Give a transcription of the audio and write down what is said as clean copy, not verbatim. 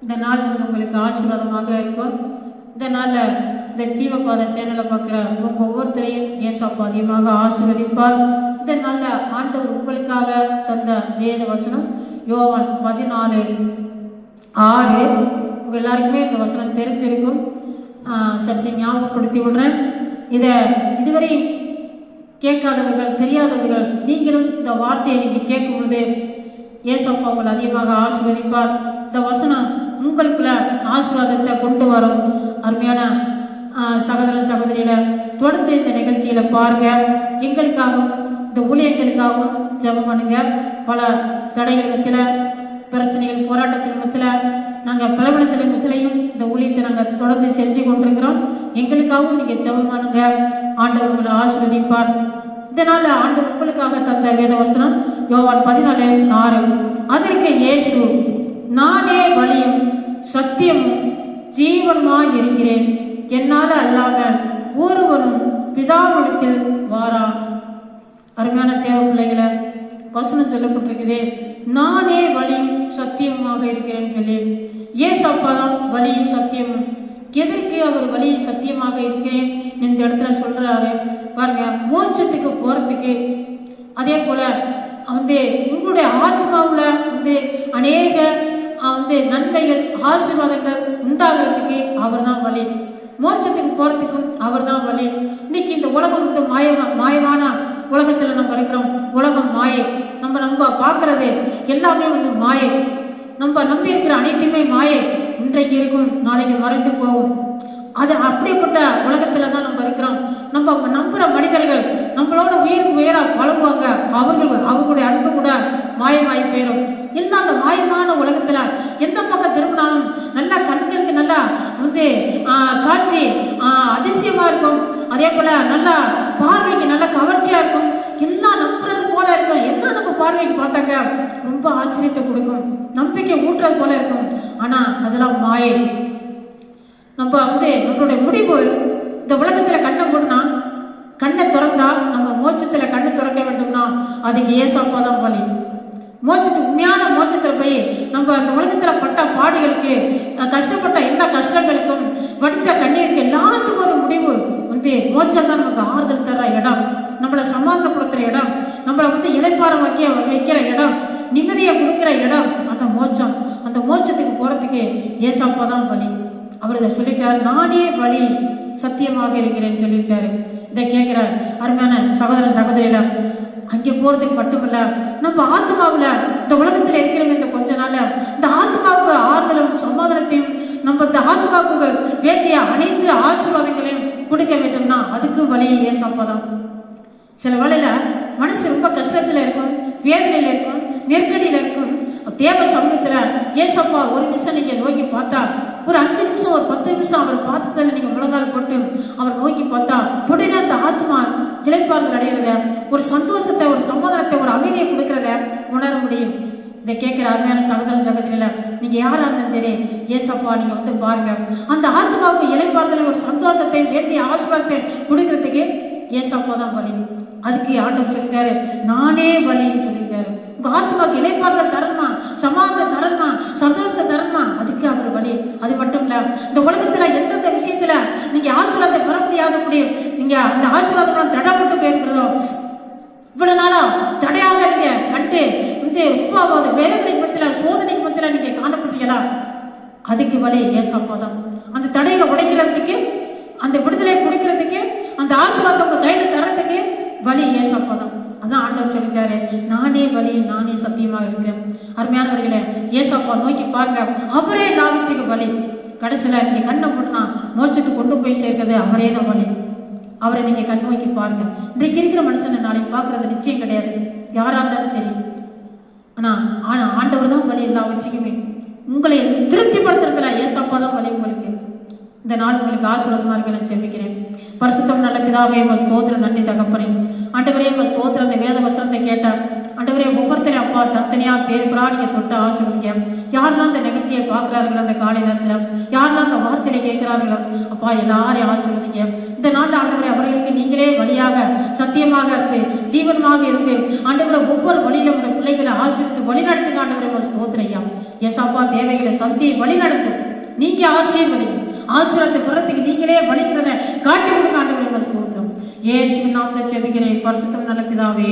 இந்த நாள் உங்களுக்கு ஆசீர்வாதமாக இருக்கும். இந்த நாளில் இந்த ஜீவபாத சேனலை பார்க்குற உங்கள் ஒவ்வொருத்தரையும் ஏசப்பா அதிகமாக ஆசீர்வதிப்பார். இந்த நாளில் ஆண்டவர் உங்களுக்காக தந்த வேத வசனம் யோவான் 14:6. உங்கள் எல்லாருக்குமே இந்த வசனம் தெரிஞ்சிருக்கும். சற்று ஞாபகப்படுத்தி விடுறேன். இதை இதுவரை கேட்காதவர்கள், தெரியாதவர்கள், நீங்களும் இந்த வார்த்தையை நீங்கள் கேட்கும் பொழுது ஏசப்பா உங்களை அதிகமாக ஆசீர்வதிப்பார். இந்த வசனம் உங்களுக்குள்ள ஆசீர்வாதத்தை கொண்டு வரும். அருமையான சகோதர சகோதரியில தொடர்ந்து இந்த நிகழ்ச்சியில பாருங்க. எங்களுக்காகவும் இந்த ஊழியர்களுக்காகவும் ஜெபம் பண்ணுங்க. பல தடைகள் மத்தியில், பிரச்சனைகள், போராட்டத்தின் மத்தியில், நாங்கள் பலவீனத்தின் மத்தியிலையும் இந்த ஊழியத்தை நாங்கள் தொடர்ந்து செஞ்சு கொண்டிருக்கிறோம். எங்களுக்காகவும் நீங்கள் ஜெபம் பண்ணுங்க. ஆண்டவர் உங்களை ஆசீர்வதிப்பார். இதனால ஆண்டவர் உங்களுக்காக தந்த வேத வசனம் யோவான் 14:6. அதற்கு இயேசு, நானே வழியும் சத்தியமும் ஜீவனுமாய் இருக்கிறேன். என்னால் அல்லாமல் ஒருவனும் பிதாவிடத்தில் வாரான். அருமையான தேவ பிள்ளைகளை, வசனம் சொல்லப்பட்டிருக்குதே, நானே வழியும் சத்தியமாக இருக்கிறேன்னு சொல்லி. ஏசப்பா தான் வழியும் சத்தியமும். எதற்கு அவர் வழியும் சத்தியமாக இருக்கிறேன் இந்த இடத்துல சொல்றாரு பாருங்க. மோட்சத்துக்கு போறதுக்கு, அதே போல உங்களுடைய ஆத்மாவில் அநேக நன்மைகள், ஆசீர்வாதங்கள் உண்டாகிறதுக்கு அவர் தான் வழி. மோட்சத்துக்கு போறதுக்கும் அவர் தான் வழி. இன்னைக்கு இந்த உலகம் மாயமான உலகத்துல நம்ம இருக்கிறோம். உலகம் மாயை. நம்ம பார்க்கறது எல்லாமே மாயை. நம்ம நம்பி இருக்கிற அனைத்துமே மாயை. இன்றைக்கு இருக்கும், நாளைக்கு மறைந்து போகும். அது அப்படிப்பட்ட உலகத்துல தான் நம்ம இருக்கிறோம். நம்ம நம்புற மனிதர்கள் நம்மளோட உயிருக்கு உயிரா பழகுவாங்க. அவர்களுடைய அன்பு கூட மாயமாயி போயிடும். எல்லாம் அந்த மாயமான உலகத்துல எந்த பக்கம் திரும்பினாலும் நல்லா கண்களுக்கு நல்லா காட்சி அதிசயமா இருக்கும். அதே போல நல்லா பார்வைக்கு நல்லா கவர்ச்சியா இருக்கும். எல்லாம் நம்புறது போல இருக்கும். எல்லாம் நம்ம பார்வைக்கு பார்த்தாங்க ரொம்ப ஆச்சரியத்தை கொடுக்கும், நம்பிக்கை ஊட்டுறது போல இருக்கும். ஆனா அதெல்லாம் மாயை. நம்மளுடைய முடிவு இந்த உலகத்துல கண்ணை போட்டுனா, கண்ணை திறந்தா நம்ம மோட்சத்துல கண்ணை திறக்க வேண்டும்னா அதுக்கு ஏசப்பா தான் வழி. மோட்சத்துக்கு, உண்மையான மோட்சத்துல போய் நம்ம அந்த உலகத்துல பட்ட பாடுகளுக்கு, கஷ்டப்பட்ட எல்லா கஷ்டங்களுக்கும், வடிச்ச கண்ணீருக்கு எல்லாத்துக்கும் ஒரு முடிவு மோட்சம் தான். நமக்கு ஆறுதல் தர இடம், நம்மளை சமாதானப்படுத்துற இடம், நம்மளை இளைப்பாரம் வைக்கிற இடம், நிம்மதியை கொடுக்கிற இடம் அந்த மோட்சம். அந்த மோட்சத்துக்கு போறதுக்கு ஏசப்பா தான் வழி. அவர் இதை சொல்லிட்டார், நானே வழி சத்தியமாக இருக்கிறேன்னு சொல்லியிருக்காரு. இதை கேட்கிற அருமையான சகோதர சகோதரியில, அங்கே போறதுக்கு மட்டுமில்ல, நம்ம ஆத்மாவில் இந்த உலகத்தில் இருக்கிற இந்த கொஞ்ச நாள்ல இந்த ஆத்மாவுக்கு ஆறுதலும் சமாதானத்தையும், நம்ம இந்த ஆத்மாவுக்கு வேண்டிய அனைத்து ஆசீர்வாதங்களையும் கொடுக்க வேண்டும்னா அதுக்கு வழி ஏசப்பா தான். சில வேளையில மனசு ரொம்ப கஷ்டத்துல இருக்கும், வேதனையில இருக்கும், நெருக்கடியில இருக்கும். தேவ சமூகத்துல ஏசப்பா ஒரு நிமிஷம் நீங்க நோக்கி பார்த்தா, ஒரு 5 நிமிஷம், ஒரு 10 நிமிஷம் அவர் பார்த்ததில் நீங்க முழங்கால் போட்டு அவர் நோக்கி பார்த்தா உடனே அந்த ஆத்மா இளைப்பாறுதல் அடைகிறத, ஒரு சந்தோஷத்தை, ஒரு சமாதானத்தை, ஒரு அமைதியை கொடுக்கறத உணர முடியும். இதை கேட்கிற அருமையான சகோதர சகோதரியில, நீங்க யாரா இருந்தாலும் சரி, ஏசப்பா நீங்க பாருங்க. அந்த ஆத்மாவுக்கு இளைப்பாறுதலை, ஒரு சந்தோஷத்தை, வேண்டிய ஆசீர்வாதத்தை கொடுக்கறதுக்கு ஏசப்பா தான் வழி. அதுக்கு ஆண்டவர் சொல்லிருக்காரு, நானே வழின்னு சொல்லியிருக்காரு. உங்க ஆத்மாவுக்கு இளைப்பாறுதல் தரணுமா, சமாதானம் தரணுமா, சந்தோஷத்தை தரணுமா, அதுக்கு அவர் வழி. அது மட்டும் இல்ல, இந்த உலகத்துல எந்தெந்த விஷயத்துல நீங்க ஆசீர்வாதத்தை பெற முடியாதபடி நீங்க அந்த ஆசீர்வாதம் தடைப்பட்டு போயிருக்கிறதோ, இவ்வளவு நாளா தடையாக நீங்க கண்டு உப்பாவது வேதனைக்கு மத்தியில, சோதனைக்கு மத்தியில நீங்க காணப்படுறீங்களா, அதுக்கு வழி ஏசப்பா தான். அந்த தடையை உடைக்கிறதுக்கு, அந்த விடுதலை கொடுக்கறதுக்கு, அந்த ஆசீர்வாதம் உங்க கையில தரத்துக்கு வழி ஏசப்பா தான். அதான் ஆண்டவர் சொல்லிட்டாரு, நானே வழி, நானே சத்தியமாக இருக்கிறேன். அருமையானவர்களே, ஏசப்பா நோக்கி பாருங்க. அவரே லாபத்துக்கு வழி. கடைசியில நீங்க கண்ணை போட்டுனா மோட்சத்துக்கு கொண்டு போய் சேர்க்கிறது அவரே தான் வழி. அவரை நீங்க கண் நோக்கி பாருங்க. இன்றைக்கு இருக்கிற மனுஷனை நாளைக்கு பார்க்கறது நிச்சயம் கிடையாது, யாரா இருந்தாலும் சரி. ஆனா ஆண்டவர் தான் வழி எல்லாவற்றுக்குமே. உங்களை திருப்திப்படுத்துறதுல ஏசப்பா தான் வழி. உங்களுக்கு இந்த நாள் உங்களுக்கு ஆசீர்வாதமா இருக்க நான் ஜெபிக்கிறேன். பரிசுத்தம் நல்ல பிதாவே, ஸ்தோத்திரம், நன்றி தகப்பனே. ஆண்டவரே ஸ்தோத்திரம். அந்த வேத வசனத்தை கேட்டேன் ஆண்டவரே, ஒவ்வொருத்தரையும் அப்பா தனித்தனியா பேர் நீங்க தொட்டு ஆசிர்வதிங்க. யாரெல்லாம் அந்த நிகழ்ச்சியை பார்க்கிறார்கள் அந்த காலை நேரத்தில், யாரெல்லாம் அந்த வார்த்தையில கேட்கிறார்களோ அப்பா எல்லாரையும் ஆசிர்வதிங்க. இந்த நாள் ஆண்டவரே அவர்களுக்கு நீங்களே வழியாக சத்தியமாக இருந்து ஜீவனமாக இருந்து ஆண்டவரை ஒவ்வொரு வழியில உடைய பிள்ளைகளை ஆசிரித்து வழி நடத்துங்க. ஆண்டவரே ஸ்தோத்திரையா. ஏசாப்பா தேவைகளை சந்தி வழி நடத்தும். நீங்க ஆசீர்வதிங்க. ஆசீர்வாதத்தை பெறத்துக்கு நீங்களே வழிகிறத காட்டி கொடுங்க. ஆண்டவரே ஸ்தோத்திரம். இயேசுவின் நாமத்தில் ஜெபிக்கிறேன் பரிசுத்தம் நல்ல பிதாவே.